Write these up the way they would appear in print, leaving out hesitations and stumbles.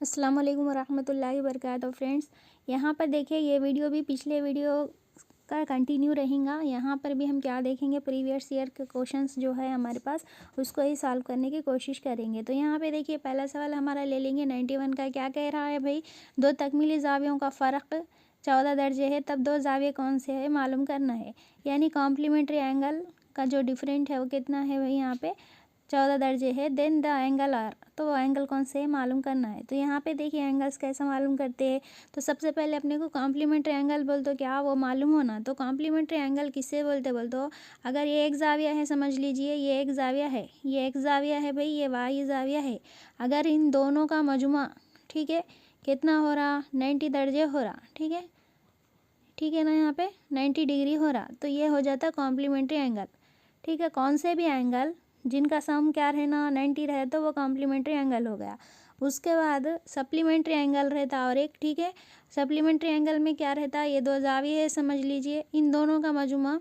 अस्सलाम वालेकुम वरहमतुल्लाहि वबरकातुहू। फ्रेंड्स, यहाँ पर देखिए ये वीडियो भी पिछले वीडियो का कंटिन्यू रहेगा। यहाँ पर भी हम क्या देखेंगे, प्रीवियस ईयर के क्वेश्चंस जो है हमारे पास उसको ही सॉल्व करने की कोशिश करेंगे। तो यहाँ पे देखिए पहला सवाल हमारा ले लेंगे 91 का। क्या कह रहा है भाई, दो तकमीली जावियों का फ़र्क 14 दर्जे है, तब दो जाविये कौन से है मालूम करना है। यानी कॉम्प्लीमेंट्री एंगल का जो डिफरेंट है वो कितना है भाई, यहाँ पे 14 दर्जे है। देन द एंगल आर, तो वो एंगल कौन से है मालूम करना है। तो यहाँ पे देखिए एंगल्स कैसे मालूम करते हैं। तो सबसे पहले अपने को कॉम्प्लीमेंट्री एंगल बोल तो क्या वो मालूम होना। तो कॉम्प्लीमेंट्री एंगल किससे बोलते हो, अगर ये एक जाविया है, समझ लीजिए ये एक जाविया है, ये एक जाविया है भाई, ये वाई जाविया है। अगर इन दोनों का मजमुआ, ठीक है, कितना हो रहा, 90 दर्जे हो रहा, ठीक है ना, यहाँ पे 90 डिग्री हो रहा, तो ये हो जाता कॉम्प्लीमेंट्री एंगल। ठीक है, कौन से भी एंगल जिनका सम क्या रहना 90 रहे तो वो कॉम्प्लीमेंट्री एंगल हो गया। उसके बाद सप्लीमेंट्री एंगल रहता और एक, ठीक है। सप्लीमेंट्री एंगल में क्या रहता, ये दो जाविये है समझ लीजिए, इन दोनों का मजमुआ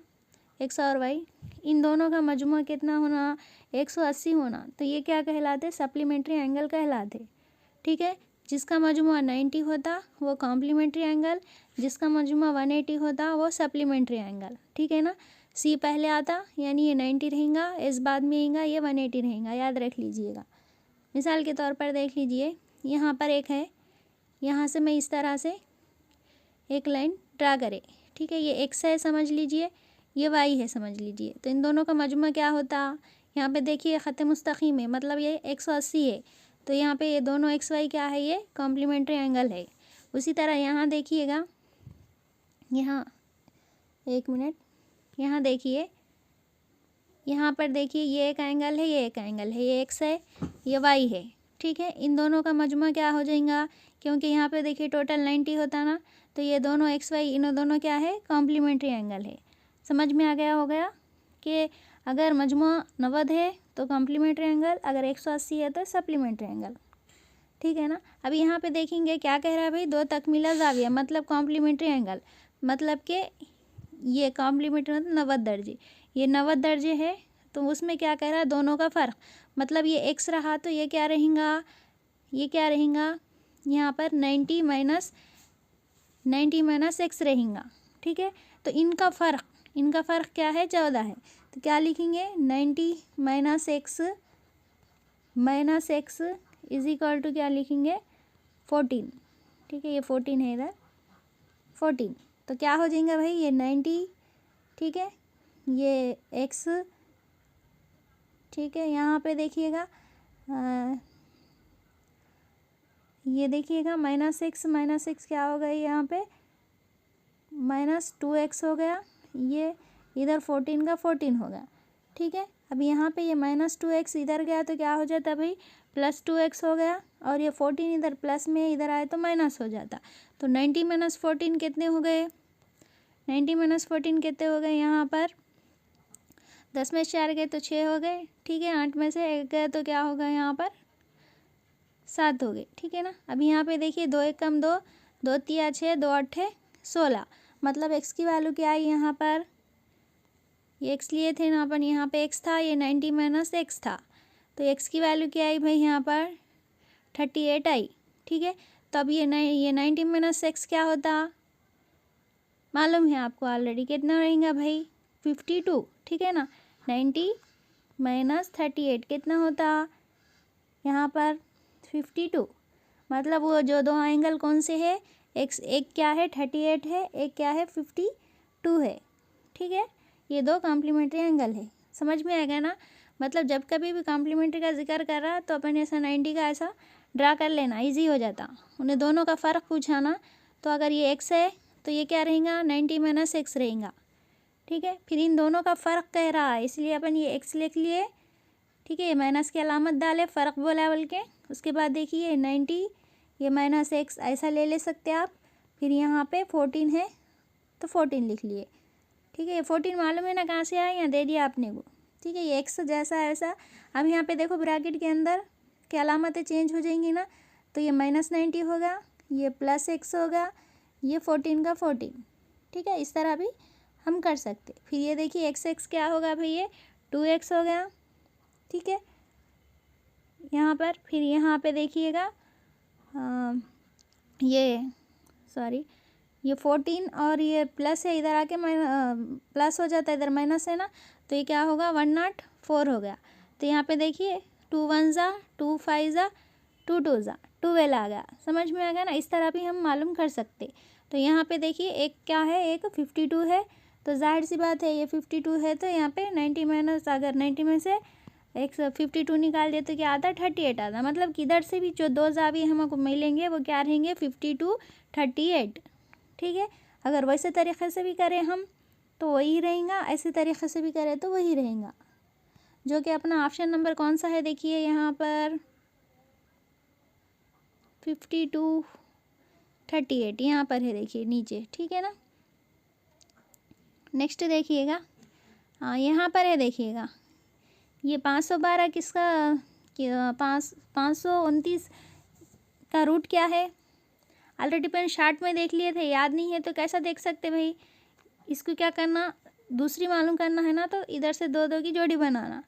एक्स और वाई, इन दोनों का मजमुआ कितना होना 180 होना, तो ये क्या कहलाते, सप्लीमेंट्री एंगल कहलाते। ठीक है, जिसका मजमुआ 90 होता वो कॉम्प्लीमेंट्री एंगल, जिसका मजमुआ 180 होता वो सप्लीमेंट्री एंगल। ठीक है ना, सी पहले आता यानी ये 90 रहेगा, एस बाद में आएगा, ये 180 रहेगा, याद रख लीजिएगा। मिसाल के तौर पर देख लीजिए, यहाँ पर एक है, यहाँ से मैं इस तरह से एक लाइन ड्रा करे, ठीक है, ये एक्स है समझ लीजिए, ये वाई है समझ लीजिए। तो इन दोनों का मजमुआ क्या होता, यहाँ पे देखिए ख़त मुस्तकीम है, मतलब ये 180 है, तो यहाँ पे ये दोनों एक्स वाई क्या है, ये कॉम्प्लीमेंट्री एंगल है। उसी तरह यहाँ देखिएगा, यहाँ एक मिनट, यहाँ देखिए, यहाँ पर देखिए ये एक एंगल है, ये एक एंगल है, ये एक्स है, ये वाई है। ठीक है, इन दोनों का मजमुआ क्या हो जाएगा, क्योंकि यहाँ पे देखिए टोटल 90 होता ना, तो ये दोनों एक्स वाई इन दोनों क्या है, कॉम्प्लीमेंट्री एंगल है। समझ में आ गया, हो गया कि अगर मजमुआ 90 है तो कॉम्प्लीमेंट्री एंगल, अगर 180 है तो सप्लीमेंट्री एंगल। ठीक है ना, अब यहाँ पे देखेंगे क्या कह रहा है भाई, दो तकमीला जाविया मतलब कॉम्प्लीमेंट्री एंगल, मतलब कि ये कॉम्प्लीमेंट्री मतलब 90 दर्जे, ये 90 दर्जे है, तो उसमें क्या कह रहा है, दोनों का फ़र्क, मतलब ये एक्स रहा तो ये क्या रहेगा, ये क्या रहेगा, यहाँ पर 90 माइनस एक्स रहेगा। ठीक है, तो इनका फ़र्क क्या है, 14 है, तो क्या लिखेंगे 90 minus X is equal to क्या लिखेंगे 14। ठीक है, ये 14 है इधर 14, तो क्या हो जाएगा भाई, ये 90, ठीक है, ये एक्स, ठीक है, यहाँ पे देखिएगा ये देखिएगा माइनस एक्स क्या हो गया, यहाँ पे -2x हो गया, ये इधर 14 का 14 हो गया। ठीक है, अब यहाँ पे ये -2x इधर गया तो क्या हो जाता भाई, +2x हो गया, और ये 14 इधर प्लस में इधर आए तो माइनस हो जाता। तो 90 माइनस 14 कितने हो गए, 90 माइनस 14 कितने हो गए, यहाँ पर 10 में 4 गए तो 6 हो गए। ठीक है, 8 में से 1 गए तो क्या होगा, यहाँ पर 7 हो गए। ठीक है ना, अब यहाँ पे देखिए 2 1 कम 2, 2 3 6, 2 8 16, मतलब एक्स की वैल्यू क्या आई, यहाँ पर ये एक्स लिए थे ना अपन, यहाँ पे एक्स था, ये 90 माइनस एक्स था, तो एक्स की वैल्यू क्या आई भाई, यहाँ पर 38 आई। ठीक है, तो अब ये 90 माइनस एक्स क्या होता, मालूम है आपको ऑलरेडी, कितना रहेगा भाई 52। ठीक है ना, 90 माइनस 38 कितना होता, यहाँ पर 52, मतलब वो जो दो एंगल कौन से है, एक क्या है 38 है, एक क्या है 52 है। ठीक है, ये दो कॉम्प्लीमेंट्री एंगल है, समझ में आएगा ना। मतलब जब कभी भी कॉम्प्लीमेंट्री का जिक्र कर रहा तो अपन ऐसा 90 का ऐसा ड्रा कर लेना, इजी हो जाता। उन्हें दोनों का फ़र्क पूछा ना, तो अगर ये एक्स है तो ये क्या रहेगा 90 माइनस एक्स रहेगा। ठीक है, फिर इन दोनों का फ़र्क कह रहा है, इसलिए अपन ये एक्स लिख लिए। ठीक है, ये माइनस की अलामत डाले, फ़र्क बोला बोल के, उसके बाद देखिए 90 ये माइनस एक्स ऐसा ले सकते आप, फिर यहाँ पे 14 है तो 14 लिख लिए। ठीक है, ये 14 मालूम है ना कहाँ से आया, यहाँ दे दिया आपने को। ठीक है, ये एक्स जैसा ऐसा, अब यहाँ पे देखो ब्रैकेट के अंदर क्या अलामतें चेंज हो जाएंगी ना, तो ये -90 होगा, ये +x होगा, ये 14 का 14। ठीक है, इस तरह भी हम कर सकते। फिर ये देखिए x क्या होगा भाई, ये 2x हो गया। ठीक है, यहाँ पर फिर यहाँ पे देखिएगा ये सॉरी ये 14 और ये प्लस है, इधर आके प्लस हो जाता है, इधर माइनस है ना, तो ये क्या होगा 104 हो गया। तो यहाँ पे देखिए 2 1 ज़ा 2 5 ज़ा 2 2 ज़ा 12 आ गया। समझ में आ गया ना, इस तरह भी हम मालूम कर सकते। तो यहाँ पे देखिए एक क्या है, एक 52 है, तो जाहिर सी बात है ये 52 है, तो यहाँ पे 90 माइनस, अगर 90 में से 52 निकाल दिए तो क्या आता है 38 आता। मतलब किधर से भी जो दो जाविये हमको मिलेंगे वो क्या रहेंगे 52 38। ठीक है, अगर वैसे तरीक़े से भी करें हम तो वही रहेगा, ऐसे तरीक़े से भी करें तो वही रहेगा, जो कि अपना ऑप्शन नंबर कौन सा है देखिए यहाँ पर 52 38 यहाँ पर है, देखिए नीचे। ठीक है ना, नेक्स्ट देखिएगा, हाँ यहाँ पर है, देखिएगा ये 512 किसका 529 का रूट क्या है। ऑलरेडी अपन शार्ट में देख लिए थे, याद नहीं है तो कैसा देख सकते भाई। इसको क्या करना, दूसरी मालूम करना है ना, तो इधर से दो दो की जोड़ी बनाना।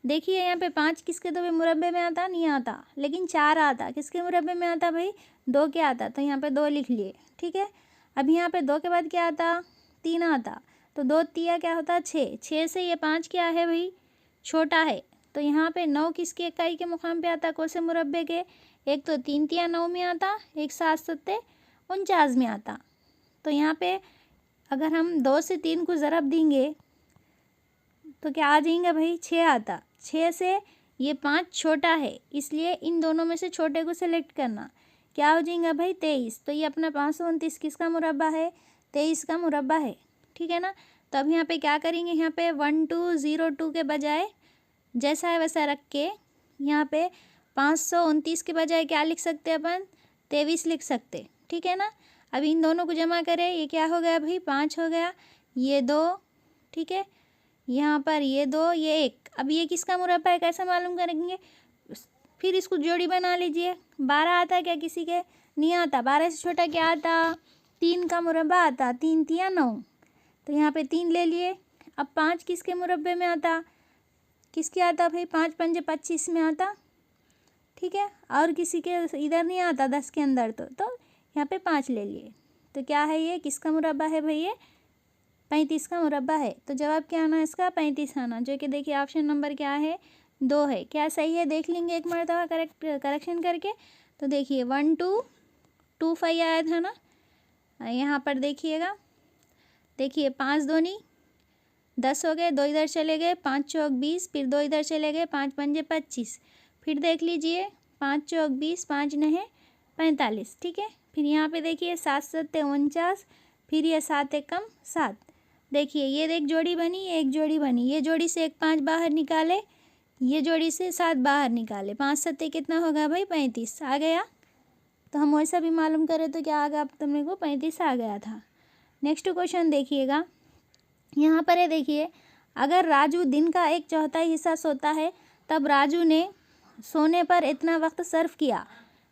देखिए यहाँ पे 5 किसके दो मुरब्बे में आता, नहीं आता, लेकिन 4 आता। किसके मुरब्बे में आता भाई, 2 के आता, तो यहाँ पे 2 लिख लिए। ठीक है, अब यहाँ पे 2 के बाद क्या आता, 3 आता, तो 2 तिया क्या होता 6, 6 से ये 5 क्या है भाई छोटा है, तो यहाँ पे 9 किसके इकाई के मुकाम पे आता, कौन से मुरब्बे के, एक तो 3 तिया 9 में आता, एक 7 सत्ते 49 में आता। तो यहाँ पे अगर हम 2 से 3 को ज़रब देंगे तो क्या आ जाएंगे भाई 6 आता। 6 से ये 5 छोटा है, इसलिए इन दोनों में से छोटे को सिलेक्ट करना, क्या हो जाएगा भाई 23। तो ये अपना 529 किसका मुरब्बा है, 23 का मुरब्बा है। ठीक है ना, तो अब यहाँ पे क्या करेंगे, यहाँ पे 1202 के बजाय जैसा है वैसा रख के यहाँ पे 529 के बजाय क्या लिख सकते हैं अपन 23 लिख सकते। ठीक है ना, अब इन दोनों को जमा करें, ये क्या हो गया भाई 5 हो गया, ये 2, ठीक है, यहाँ पर ये 2 ये 1। अब ये किसका मुरब्बा है कैसे मालूम करेंगे, फिर इसको जोड़ी बना लीजिए। 12 आता है क्या किसी के, नहीं आता। 12 से छोटा क्या आता, 3 का मुरब्बा आता, 3 तिया 9, तो यहाँ पे 3 ले लिए। अब 5 किसके मुरब्बे में आता, किसके आता भाई 5 पंजे 25 में आता। ठीक है, और किसी के इधर नहीं आता 10 के अंदर, तो यहाँ पे 5 ले लिए। तो क्या है ये किसका मुरब्बा है भाई, ये 35 का मुरब्बा है। तो जवाब क्या आना इसका 35 आना, जो कि देखिए ऑप्शन नंबर क्या है 2 है। क्या सही है देख लेंगे एक मरतबा करेक्शन करके। तो देखिए 1225 आया था ना, यहाँ पर देखिएगा, देखिए 5 दूनी 10 हो गए, 2 इधर चले गए, 5 चौक 20, फिर 2 इधर चले गए, 5 पंजे 25, फिर देख लीजिए 5 चौक 20, 5 नहे 45। ठीक है, फिर यहाँ पे देखिए 7 सत्ते 49, फिर ये 7 एक कम 7। देखिए ये एक जोड़ी बनी, ये एक जोड़ी बनी, ये जोड़ी से एक 5 बाहर निकाले, ये जोड़ी से 7 बाहर निकाले, 5 सत्ते कितना होगा भाई 35 आ गया। तो हम वैसा भी मालूम करें तो क्या आ गया, अब तुमने को 35 आ गया था। नेक्स्ट क्वेश्चन देखिएगा, यहाँ पर है देखिए, अगर राजू दिन का 1/4 हिस्सा सोता है तब राजू ने सोने पर इतना वक्त सर्व किया,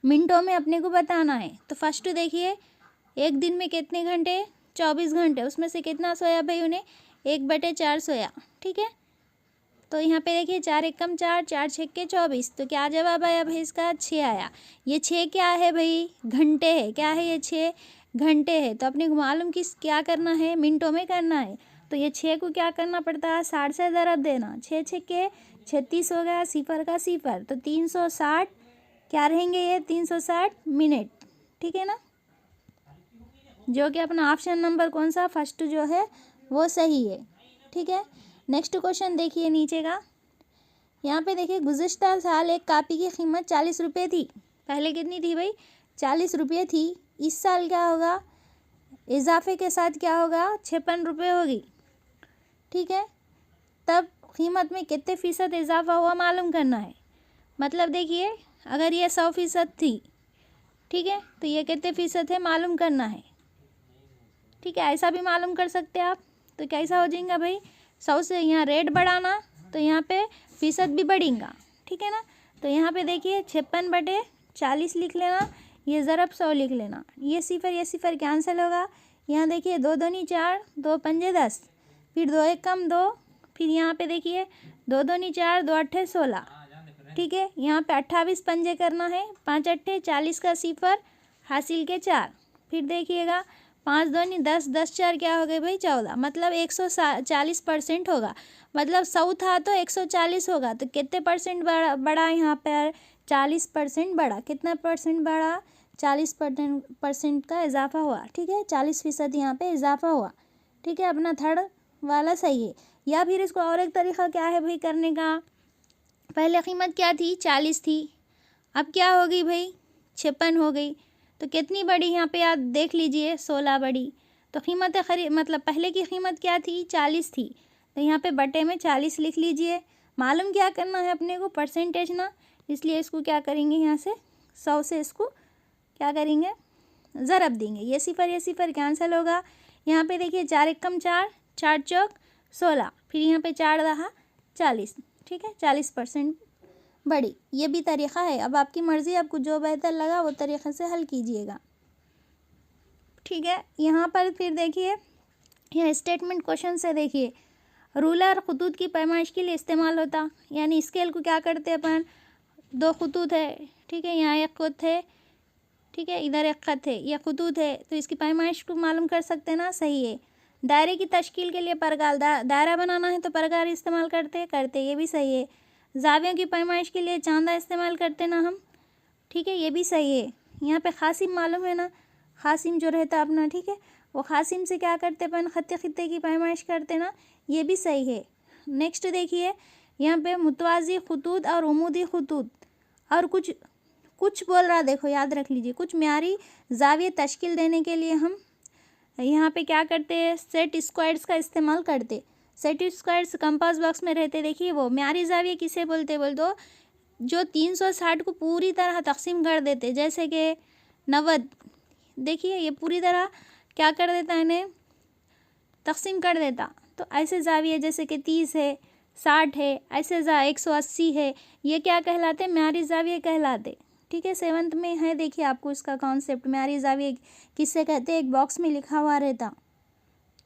मिनटों में अपने को बताना है। तो फर्स्ट देखिए एक दिन में कितने घंटे 24 घंटे, उसमें से कितना सोया भाई उन्हें 1/4 सोया। ठीक है, तो यहाँ पे देखिए 4 एक कम 4, 4 छक्के 24, तो क्या जवाब आया भाई इसका 6 आया। ये 6 क्या है भाई घंटे है, क्या है ये 6 घंटे है। तो अपने को मालूम किस क्या करना है मिनटों में करना है, तो ये 6 को क्या करना पड़ता है 60 से ज़रब देना, 6 छक्के 36 हो गया, सिफर का सिफर, तो 360 क्या रहेंगे ये 360 मिनट। ठीक है ना, जो कि अपना ऑप्शन नंबर कौन सा फर्स्ट जो है वो सही है। ठीक है, नेक्स्ट क्वेश्चन देखिए नीचे का, यहाँ पे देखिए गुज़िश्ता साल एक कापी की कीमत 40 रुपये थी, पहले कितनी थी भाई 40 रुपये थी। इस साल क्या होगा, इजाफे के साथ क्या होगा 56 रुपये होगी। ठीक है, तब कीमत में कितने फ़ीसद इजाफा हुआ मालूम करना है। मतलब देखिए अगर ये 100% थी, ठीक है, तो ये कितने फ़ीसद है मालूम करना है। ठीक है, ऐसा भी मालूम कर सकते हैं आप। तो कैसा हो जाएगा भाई 100 से यहाँ रेट बढ़ाना, तो यहाँ पे फ़ीसद भी बढ़ेगा। ठीक है ना, तो यहाँ पे देखिए 56/40 लिख लेना, ये ज़रब 100 लिख लेना, ये सिफर कैंसिल होगा। यहाँ देखिए 2 दूनी 4, 2 पंजे 10, फिर 2 एक कम 2, फिर यहाँ पे देखिए 2 दूनी 4, 2 अट्ठे 16, ठीक है। यहाँ पे 28 पंजे करना है, 5 अट्ठे 40 का 0 हासिल के 4। फिर देखिएगा 5 दूनी 10, 10 4 क्या हो गए भाई 14, मतलब 140% होगा। मतलब 100 था तो 140 होगा, तो कितने परसेंट बढ़ा यहाँ पर 40% बढ़ा। कितना परसेंट बढ़ा 40% का इजाफा हुआ। ठीक है, 40% यहाँ पे इजाफा हुआ। ठीक है, अपना थर्ड वाला सही है। या फिर इसको और एक तरीका क्या है भाई करने का, पहले कीमत क्या थी 40 थी, अब क्या होगी भाई 56 हो गई। तो कितनी बड़ी यहाँ पे आप देख लीजिए 16 बड़ी। तो कीमत मतलब पहले की कीमत क्या थी 40 थी, तो यहाँ पे बटे में 40 लिख लीजिए। मालूम क्या करना है अपने को परसेंटेज ना, इसलिए इसको क्या करेंगे यहाँ से 100 से इसको क्या करेंगे ज़रब देंगे। ये 0 कैंसिल होगा। यहाँ पे देखिए 4 एकम 4, 4 चौक 16, फिर यहाँ पे 4 रहा 40। ठीक है, 40% बड़ी। ये भी तरीक़ा है, अब आपकी मर्ज़ी, आपको जो बेहतर लगा वो तरीक़े से हल कीजिएगा। ठीक है, यहाँ पर फिर देखिए यह स्टेटमेंट क्वेश्चन से देखिए, रूलर खतूत की पैमाइश के लिए इस्तेमाल होता। यानी स्केल को क्या करते अपन, 2 खतूत है, ठीक है, यहाँ एक खत है, ठीक है, इधर एक खत है, यह खतूत है, तो इसकी पैमाइश को मालूम कर सकते ना, सही है। दायरे की तश्कील के लिए परगाल, दायरा बनाना है तो परगार इस्तेमाल करते, ये भी सही है। जावियों की पैमाइश के लिए चांदा इस्तेमाल करते ना हम, ठीक है, ये भी सही है। यहाँ पे खासिम मालूम है ना, खासिम जो रहता अपना, ठीक है, वो खासिम से क्या करते अपन खत्ते खत्ते की पैमाइश करते ना, ये भी सही है। नेक्स्ट देखिए यहाँ पे मुतवाज़ी खतूत और उमूदी खतूत और कुछ बोल रहा, देखो याद रख लीजिए, कुछ म्यारी जाविये तश्कील देने के लिए हम यहाँ पे क्या करते हैं सेट स्क्वायर्स का इस्तेमाल करते। सेट स्क्वायर्स कंपास बॉक्स में रहते, देखिए वो म्यारी जाविये किसे बोलते बोल दो, जो 360 को पूरी तरह तकसीम कर देते, जैसे कि 90, देखिए ये पूरी तरह क्या कर देता है, इन्हें तकसीम कर देता। तो ऐसे जाविये जैसे कि 30 है, 60 है, ऐसे 180 है, ये क्या कहलाते, म्यारी जाविये कहलाते। ठीक है, 7th में है, देखिए आपको इसका कॉन्सेप्ट म्यारी जाविये किससे कहते हैं, एक बॉक्स में लिखा हुआ रहता।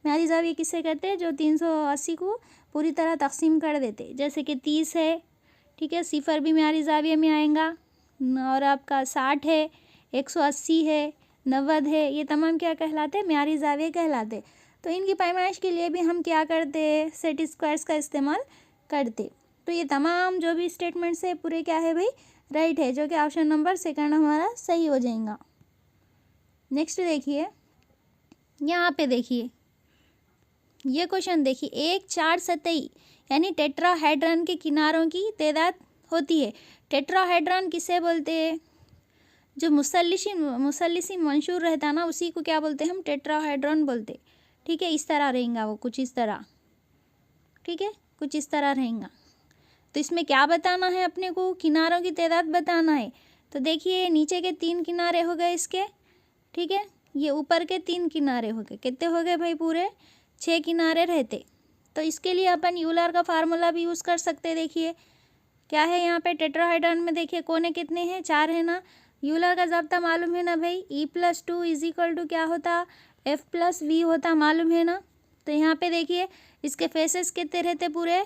म्यारी जाविये किससे कहते हैं, जो 380 को पूरी तरह तकसीम कर देते, जैसे कि 30 है, ठीक है, 0 भी म्यारी जाविये में आएगा, और आपका 60 है, 180 है, 90 है, ये तमाम क्या कहलाते, म्यारी जाविये कहलाते। तो इनकी पैमाइश के लिए भी हम क्या करते हैं, सेट स्क्वायर्स का इस्तेमाल करते। तो ये तमाम जो भी स्टेटमेंट्स है पूरे क्या है भाई राइट है, जो कि ऑप्शन नंबर 2 हमारा सही हो जाएगा। नेक्स्ट देखिए, यहाँ पे देखिए ये क्वेश्चन देखिए, 1 4 सतही यानी टेट्राहेड्रन के किनारों की तादाद होती है। टेट्राहेड्रन किसे बोलते हैं, जो मुसल्लिसी मंशूर रहता ना, उसी को क्या बोलते हैं हम, टेट्राहेड्रन बोलते। ठीक है, इस तरह रहेगा वो, कुछ इस तरह, ठीक है, कुछ इस तरह रहेगा। तो इसमें क्या बताना है अपने को, किनारों की तादाद बताना है। तो देखिए नीचे के 3 किनारे हो गए इसके, ठीक है, ये ऊपर के 3 किनारे हो गए, कितने हो गए भाई, पूरे 6 किनारे रहते। तो इसके लिए अपन यूलर का फार्मूला भी यूज़ कर सकते। देखिए क्या है यहाँ पे टेट्राहेड्रन में, देखिए कोने कितने हैं, 4 है ना। यूलर का ज़ाब्ता मालूम है ना भाई, E+2 = क्या होता, F+V होता, मालूम है ना। तो यहाँ पे देखिए इसके फेसेस कितने रहते, पूरे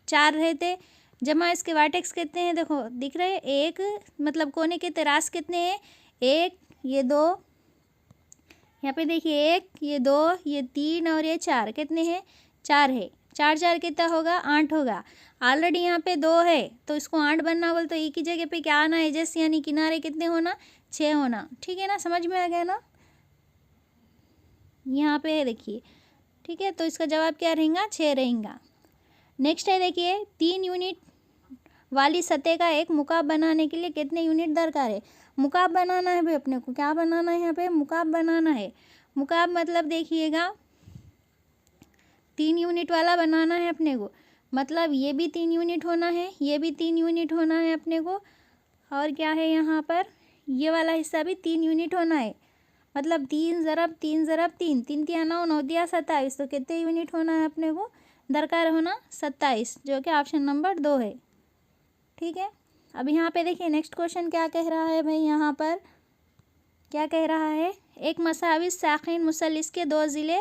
4 रहते, जमा इसके वर्टेक्स कितने हैं, देखो दिख रहे हैं, 1, मतलब कोने के तरास कितने हैं, 1, ये 2, यहाँ पे देखिए 1, ये 2, ये 3 और ये 4, कितने हैं, 4 है। 4 4 कितना होगा, 8 होगा। ऑलरेडी यहाँ पे 2 है, तो इसको 8 बनना बोल, तो एक ही जगह पे क्या आना है, जैसे यानी किनारे कितने होना, 6 होना। ठीक है ना, समझ में आ गया ना, यहाँ पे देखिए, ठीक है, तो इसका जवाब क्या रहेगा, 6 रहेगा। नेक्स्ट है देखिए, 3 यूनिट वाली सतह का एक मुकाब बनाने के लिए कितने यूनिट दरकार है। मुकाब बनाना है भाई अपने को, क्या बनाना है यहाँ पे, मुकाब बनाना है। मुकाब मतलब देखिएगा 3 यूनिट वाला बनाना है अपने को, मतलब ये भी 3 यूनिट होना है, ये भी 3 यूनिट होना है अपने को, और क्या है यहाँ पर, ये वाला हिस्सा भी 3 यूनिट होना है। मतलब 3 ज़रब 3 ज़रब 3, 3 तिया 9, 9 तिया 27, तो कितने यूनिट होना है अपने को, दरकार होना 27, जो कि ऑप्शन नंबर 2 है। ठीक है, अब यहाँ पे देखिए नेक्स्ट क्वेश्चन क्या कह रहा है भाई, यहाँ पर क्या कह रहा है, एक मसावी साकिन मुसल्लिस के 2 ज़िले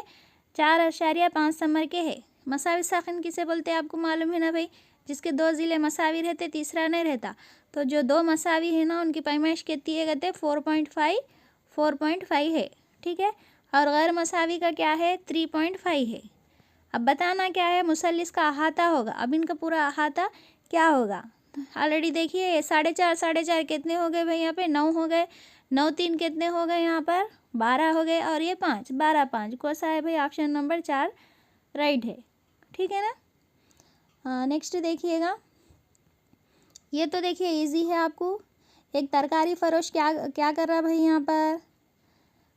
4.5 समर के है। मसावी साकिन किसे बोलते हैं आपको मालूम है ना भाई, जिसके 2 ज़िले मसावी रहते, तीसरा नहीं रहता। तो जो 2 मसावी है ना उनकी पैमाइश कितनी है कहते 4.5 है, ठीक है। और गैर मसावी का क्या है 3.5 है। अब बताना क्या है, मुसल्लिस का अहाता होगा। अब इनका पूरा अहाता क्या होगा, ऑलरेडी देखिए 4.5 कितने हो गए भाई, यहाँ पे 9 हो गए, 9 3 कितने हो गए, यहाँ पर 12 हो गए, और ये 5, 12 5 कौन सा है भाई, ऑप्शन नंबर 4 राइट है, ठीक है ना। नेक्स्ट देखिएगा, ये तो देखिए इजी है आपको। एक तरकारी फरोश क्या क्या कर रहा भाई, यहाँ पर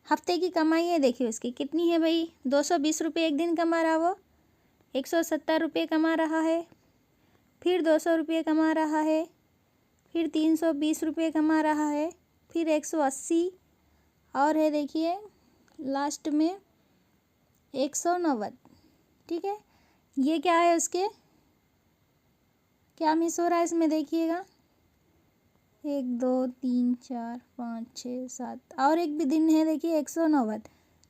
हफ्ते की कमाई है, देखिए उसकी कितनी है भाई, 220 रुपये एक दिन कमा रहा, वो 170 रुपये कमा रहा है, फिर 200 रुपये कमा रहा है, फिर 320 रुपये कमा रहा है, फिर 180 और है देखिए लास्ट में 190, ठीक है। ये क्या है, उसके क्या मिस हो रहा है इसमें, देखिएगा 1 2 3 4 5 6 7 और एक भी दिन है देखिए 190,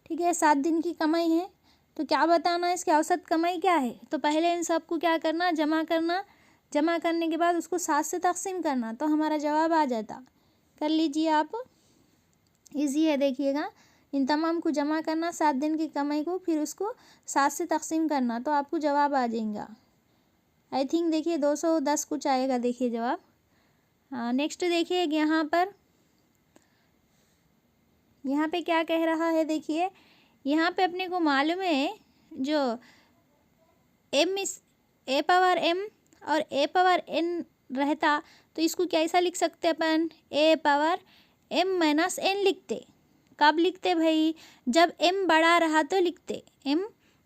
ठीक है। 7 दिन की कमाई है, तो क्या बताना है इसकी औसत कमाई क्या है। तो पहले इन सबको क्या करना, जमा करना, जमा करने के बाद उसको 7 से तकसीम करना, तो हमारा जवाब आ जाता। कर लीजिए आप, इजी है, देखिएगा इन तमाम को जमा करना 7 दिन की कमाई को, फिर उसको 7 से तकसीम करना, तो आपको जवाब आ जाएगा। आई थिंक देखिए 210 कुछ आएगा, देखिए जवाब। नेक्स्ट देखिए यहाँ पे क्या कह रहा है, देखिए यहाँ पे अपने को मालूम है जो m इस a पावर m और a पावर n रहता, तो इसको कैसा लिख सकते अपन, a power m minus n लिखते। कब लिखते भाई, जब m बड़ा रहा तो लिखते, m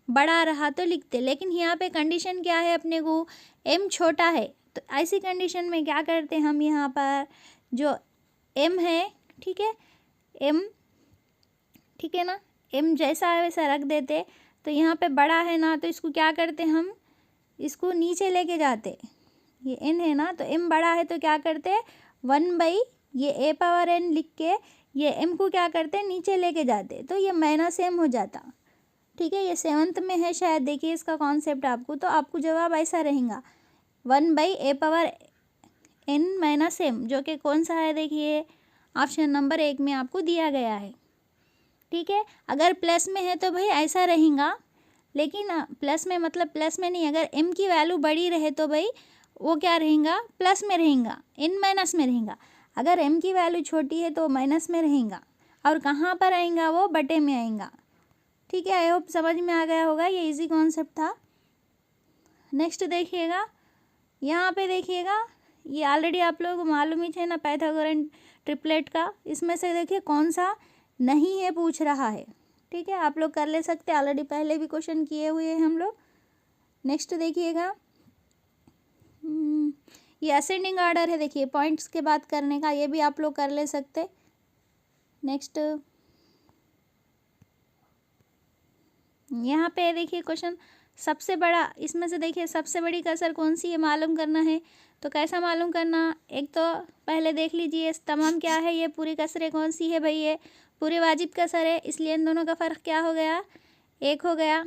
बड़ा रहा तो लिखते। लेकिन यहाँ पे कंडीशन क्या है, अपने को m छोटा है, तो ऐसी कंडीशन में क्या करते हम, यहाँ पर जो m है, ठीक है, m, ठीक है ना, m जैसा है वैसा रख देते। तो यहाँ पे बड़ा है ना, तो इसको क्या करते हम, इसको नीचे लेके जाते। ये n है ना, तो m बड़ा है तो क्या करते 1/, ये a पावर n लिख के ये m को क्या करते नीचे लेके जाते, तो ये माइनस m हो जाता, ठीक है। ये 7th में है शायद, देखिए इसका कॉन्सेप्ट आपको, तो आपको जवाब ऐसा रहेगा 1/a power n minus m, जो कि कौन सा है, देखिए ऑप्शन नंबर 1 में आपको दिया गया है, ठीक है। अगर प्लस में है तो भाई ऐसा रहेगा, लेकिन प्लस में मतलब प्लस में नहीं, अगर m की वैल्यू बड़ी रहे तो भाई वो क्या रहेगा, प्लस में रहेगा, n माइनस में रहेगा। अगर m की वैल्यू छोटी है तो माइनस में रहेगा, और कहाँ पर आएगा, वो बटे में आएगा, ठीक है। आई होप समझ में आ गया होगा, ये इजी कॉन्सेप्ट था। नेक्स्ट देखिएगा, यहाँ पे देखिएगा, ये ऑलरेडी आप लोगों को मालूम ही है ना, पाइथागोरन ट्रिपलेट का, इसमें से देखिए कौन सा नहीं है पूछ रहा है, ठीक है। आप लोग कर ले सकते, ऑलरेडी पहले भी क्वेश्चन किए हुए हैं हम लोग। नेक्स्ट देखिएगा, ये असेंडिंग ऑर्डर है, देखिए पॉइंट्स के बात करने का, ये भी आप लोग कर ले सकते। नेक्स्ट यहाँ पे देखिए क्वेश्चन, सबसे बड़ा, इसमें से देखिए सबसे बड़ी कसर कौन सी है मालूम करना है। तो कैसा मालूम करना, एक तो पहले देख लीजिए तमाम क्या है, ये पूरी कसरें कौन सी है भाई, ये पूरी वाजिब कसर है, इसलिए इन दोनों का फ़र्क क्या हो गया, 1 हो गया,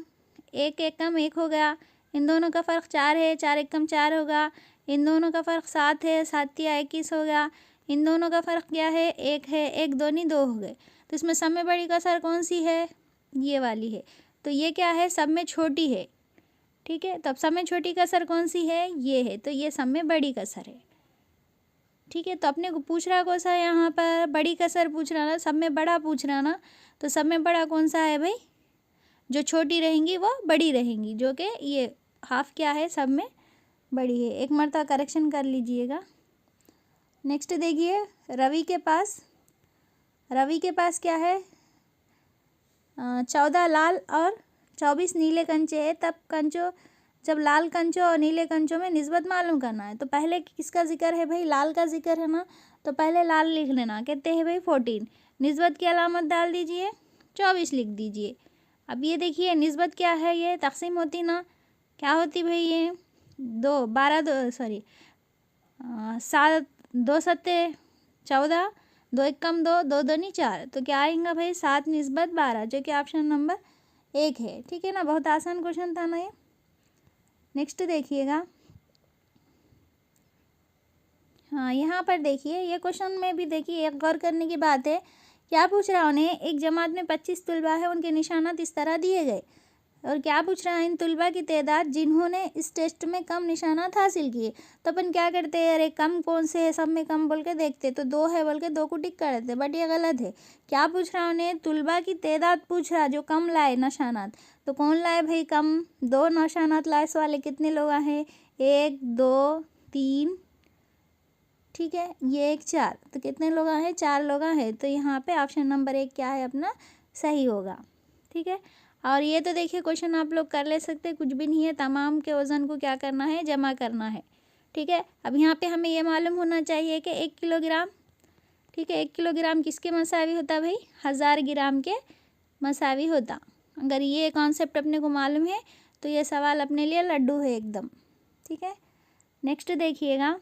1 1 कम 1 हो गया। इन दोनों का फ़र्क 4 है, 4 1 कम 4 होगा। इन दोनों का फ़र्क 7 है, 7 या 21 हो गया। इन दोनों का फ़र्क क्या है, 1 है, 1 2 नहीं 2 हो गए। तो इसमें सब में बड़ी कसर कौन सी है, ये वाली है। तो ये क्या है, सब में छोटी है, ठीक है। तो अब सब में छोटी कसर कौन सी है, ये है, तो ये सब में बड़ी कसर है, ठीक है। तो अपने को पूछ रहा कौन सा है, यहाँ पर बड़ी कसर पूछ रहा ना, सब में बड़ा पूछ रहा ना, तो सब में बड़ा कौन सा है भाई, जो छोटी रहेंगी वो बड़ी रहेंगी, जो कि ये हाफ क्या है, सब में बड़ी है। एक मरतबा करेक्शन कर लीजिएगा। नेक्स्ट देखिए, रवि के पास क्या है, 14 लाल और 24 नीले कंचे है। तब कंचों, जब लाल कंचों और नीले कंचों में निस्बत मालूम करना है। तो पहले किसका जिक्र है भाई, लाल का जिक्र है ना, तो पहले लाल लिख लेना, कहते हैं भाई 14, निस्बत की अलामत डाल दीजिए, 24 लिख दीजिए। अब ये देखिए निस्बत क्या है, ये तकसीम होती ना, क्या होती भाई, ये 7 2 7 14, 2 1 कम 2, 2 2 नहीं 4, तो क्या आएगा भाई 7 निस्बत 12, जो कि ऑप्शन नंबर 1 है, ठीक है ना। बहुत आसान क्वेश्चन था ना ये। नेक्स्ट देखिएगा, हाँ, यहाँ पर देखिए ये क्वेश्चन में भी देखिए एक गौर करने की बात है। क्या पूछ रहा है उन्हें, एक जमात में 25 तुलबा है, उनके निशानात इस तरह दिए गए। और क्या पूछ रहा है, इन तुलबा की तादाद जिन्होंने इस टेस्ट में कम निशानात हासिल किए। तो अपन क्या करते हैं, अरे कम कौन से है, सब में कम बोल के देखते, तो 2 है बोल के 2 को टिक कर देते, बट ये गलत है। क्या पूछ रहा है उन्हें, तुलबा की तादाद पूछ रहा जो कम लाए निशानात। तो कौन लाए भाई कम, 2 निशानात लाए वाले कितने लोग हैं, 1 2 3, ठीक है, ये 1 4, तो कितने लोग हैं, 4 लोग हैं। तो यहाँ पे ऑप्शन नंबर 1 क्या है अपना, सही होगा। ठीक है, और ये तो देखिए क्वेश्चन आप लोग कर ले सकते, कुछ भी नहीं है, तमाम के वज़न को क्या करना है, जमा करना है। ठीक है, अब यहाँ पे हमें ये मालूम होना चाहिए कि 1 किलोग्राम, ठीक है, 1 किलोग्राम किसके मसावी होता भाई, 1000 ग्राम के मसावी होता। अगर ये कॉन्सेप्ट अपने को मालूम है तो ये सवाल अपने लिए लड्डू है एकदम। ठीक है, नेक्स्ट देखिएगा,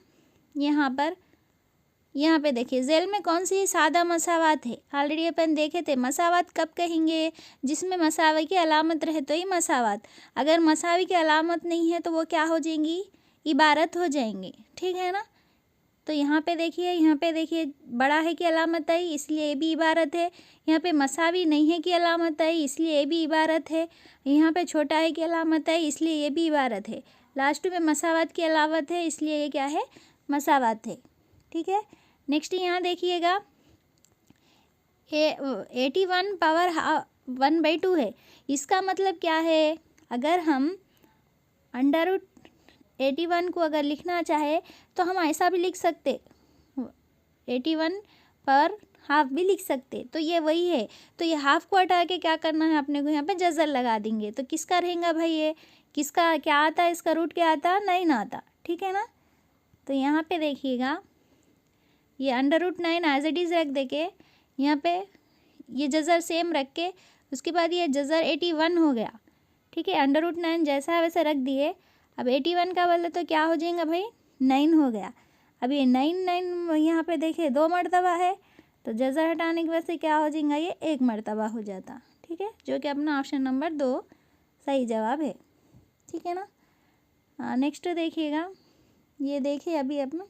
यहाँ पे देखिए जेल में कौन सी सादा मसावात है। ऑलरेडी अपन देखे थे, मसावात कब कहेंगे, जिसमें मसावे की अलामत रहे तो ही मसावात। अगर मसावी की अलामत नहीं है तो वो क्या हो जाएंगी, इबारत हो जाएंगे। ठीक है ना, तो यहाँ पे देखिए बड़ा है की अलामत आई इसलिए ये भी इबारत है। यहाँ पे मसावी नहीं है की अलामत आई इसलिए ये भी इबारत है। यहाँ पे छोटा है की अलामत आई इसलिए ये भी इबारत है। लास्ट में मसावात की अलामत है इसलिए ये क्या है, मसावात है। ठीक है, नेक्स्ट यहाँ देखिएगा, 81 पावर 1/2 है। इसका मतलब क्या है, अगर हम अंडर 81 को अगर लिखना चाहे तो हम ऐसा भी लिख सकते, 81 पर हाफ भी लिख सकते, तो ये वही है। तो ये हाफ को हटा के क्या करना है अपने को, यहाँ पे जज़र लगा देंगे। तो किसका रहेगा भाई, ये किसका क्या आता है, इसका रूट क्या आता, 9 आता। ठीक है ना, तो यहाँ पे देखिएगा ये √9 एज इट इज़ रख देके, यहाँ पे ये जज़र सेम रख के, उसके बाद ये जज़र 81 हो गया। ठीक है, √9 जैसा है वैसा रख दिए। अब 81 का बोले तो क्या हो जाएगा भाई, 9 हो गया। अब ये 9 यहाँ पे देखिए 2 मरतबा है, तो जज़र हटाने की वजह से क्या हो जाएगा, ये 1 मरतबा हो जाता। ठीक है, जो कि अपना ऑप्शन नंबर 2 सही जवाब है। ठीक है ना, नेक्स्ट देखिएगा, ये देखिए अभी अपना,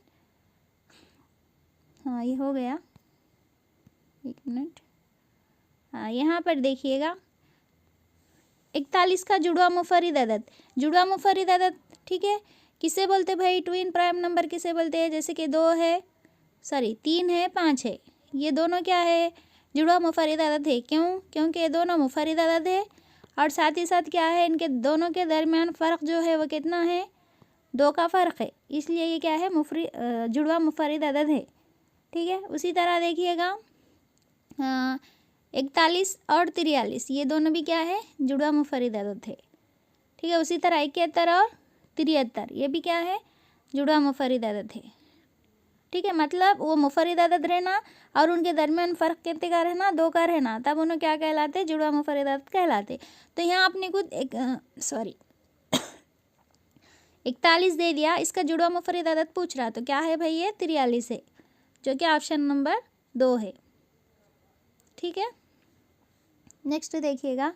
हाँ ये हो गया, 1 मिनट। हाँ, यहाँ पर देखिएगा 41 का जुड़वा मुफर्रिद अदद, जुड़वा मुफर्रिद अदद। ठीक है, किसे बोलते भाई, ट्विन प्राइम नंबर किसे बोलते हैं, जैसे कि 2 है, सॉरी 3 है, 5 है, ये दोनों क्या है, जुड़वा मुफर्रिद अदद है। क्यों, क्योंकि ये दोनों मुफर्रिद अदद है, और साथ ही साथ क्या है, इनके दोनों के दरमियान फ़र्क जो है वो कितना है, 2 का फ़र्क है, इसलिए ये क्या है, जुड़वा मुफर्रिद अदद है। ठीक है, उसी तरह देखिएगा 41 और 43, ये दोनों भी क्या है, जुड़वा मुफर्रिद अदद है। ठीक है, उसी तरह 71 और 73, ये भी क्या है, जुड़वा मुफर्रिद अदद है। ठीक है, मतलब वो मुफर्रिद अदद रहना और उनके दरमियान फ़र्क कितने का रहना, 2 का रहना, तब उन्हें क्या कहलाते, जुड़वा मुफर्रिद अदद कहलाते। तो यहाँ आपने कुछ 41 दे दिया, इसका जुड़वा मुफर्रिद अदद पूछ रहा, तो क्या है भाई, ये 43 है, जो कि ऑप्शन नंबर 2 है। ठीक है, नेक्स्ट देखिएगा,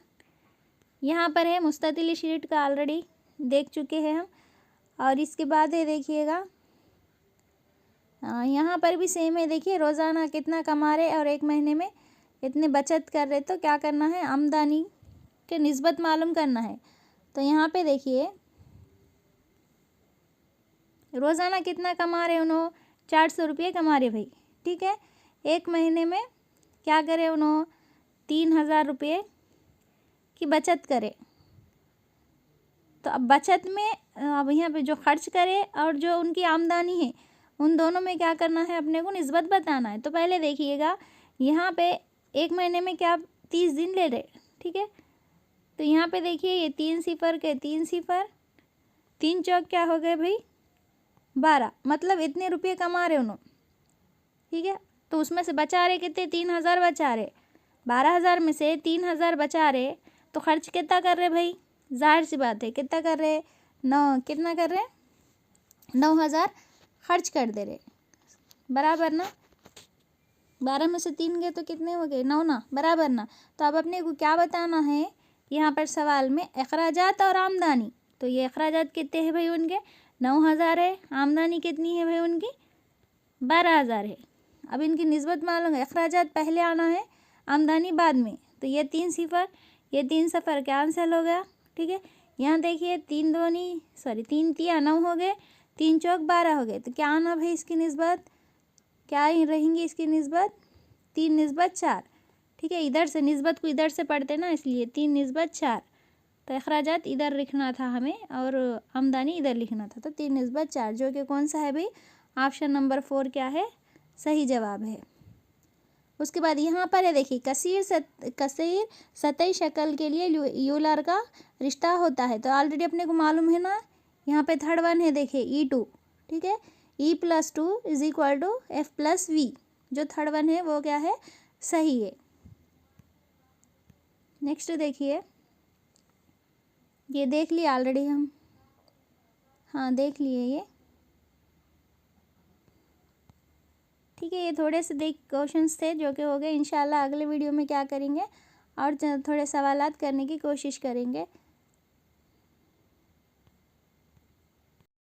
यहाँ पर है मुस्ततिल शीट का, ऑलरेडी देख चुके हैं हम। और इसके बाद है देखिएगा, यहाँ पर भी सेम है। देखिए रोज़ाना कितना कमा रहे और 1 महीने में इतने बचत कर रहे, तो क्या करना है, आमदनी के निस्बत मालूम करना है। तो यहाँ पे देखिए रोज़ाना कितना कमा रहे, उन्होंने 400 रुपये कमा रहे भाई। ठीक है, 1 महीने में क्या करे, उन्होंने 3000 रुपये की बचत करे। तो अब बचत में अब यहाँ पे जो खर्च करे और जो उनकी आमदनी है, उन दोनों में क्या करना है, अपने को निस्बत बताना है। तो पहले देखिएगा, यहाँ पे 1 महीने में क्या 30 दिन ले रहे। ठीक है, तो यहाँ पे देखिए ये 3 सिफर के 3 सिफर, 3 चौक क्या हो गए भाई, 12, मतलब इतने रुपये कमा रहे उन्होंने। ठीक है, तो उसमें से बचा रहे कितने, 3000 बचा रहे, 12000 में से 3000 बचा रहे, तो खर्च कितना कर रहे भाई, जाहिर सी बात है कितना कर रहे, 9, कितना कर रहे, 9000 खर्च कर दे रहे, बराबर ना। 12 में से 3 गए तो कितने हो गए, 9 ना, बराबर ना। तो अब अपने को क्या बताना है यहाँ पर सवाल में, अखराजात और आमदनी। तो ये अखराजात कितने हैं भाई उनके, 9000 है, आमदनी कितनी है भाई उनकी, 12,000 है। अब इनकी निस्बत मालूम है, अखराजात पहले आना है, आमदनी बाद में। तो ये 3 सिफर कैंसिल हो गया, ठीक है। यहाँ देखिए 3 3 9 हो गए, 3 चौक 12 हो गए। तो क्या आना भाई इसकी निस्बत, क्या ही रहेंगी इसकी निस्बत, 3 निस्बत 4, ठीक है। इधर से निस्बत को इधर से पढ़ते ना, इसलिए 3 निस्बत 4। तो अखराजात इधर लिखना था हमें और आमदनी इधर लिखना था। तो 3 निस्बत 4 जो कि कौन सा है भाई, ऑप्शन नंबर 4 क्या है, सही जवाब है। उसके बाद यहाँ पर है देखिए, कसीर सतही शक्ल के लिए यूलर का रिश्ता होता है। तो ऑलरेडी अपने को मालूम है ना, यहाँ पे थर्ड वन है देखिए E2, ठीक है। E+2 = F+V, जो थर्ड वन है वो क्या है, सही है। नेक्स्ट देखिए, ये देख लिए ऑलरेडी हम, हाँ देख लिए ये, ठीक है। ये थोड़े से क्वेश्चंस थे जो कि हो गए। इंशाल्लाह अगले वीडियो में क्या करेंगे, और थोड़े सवालात करने की कोशिश करेंगे।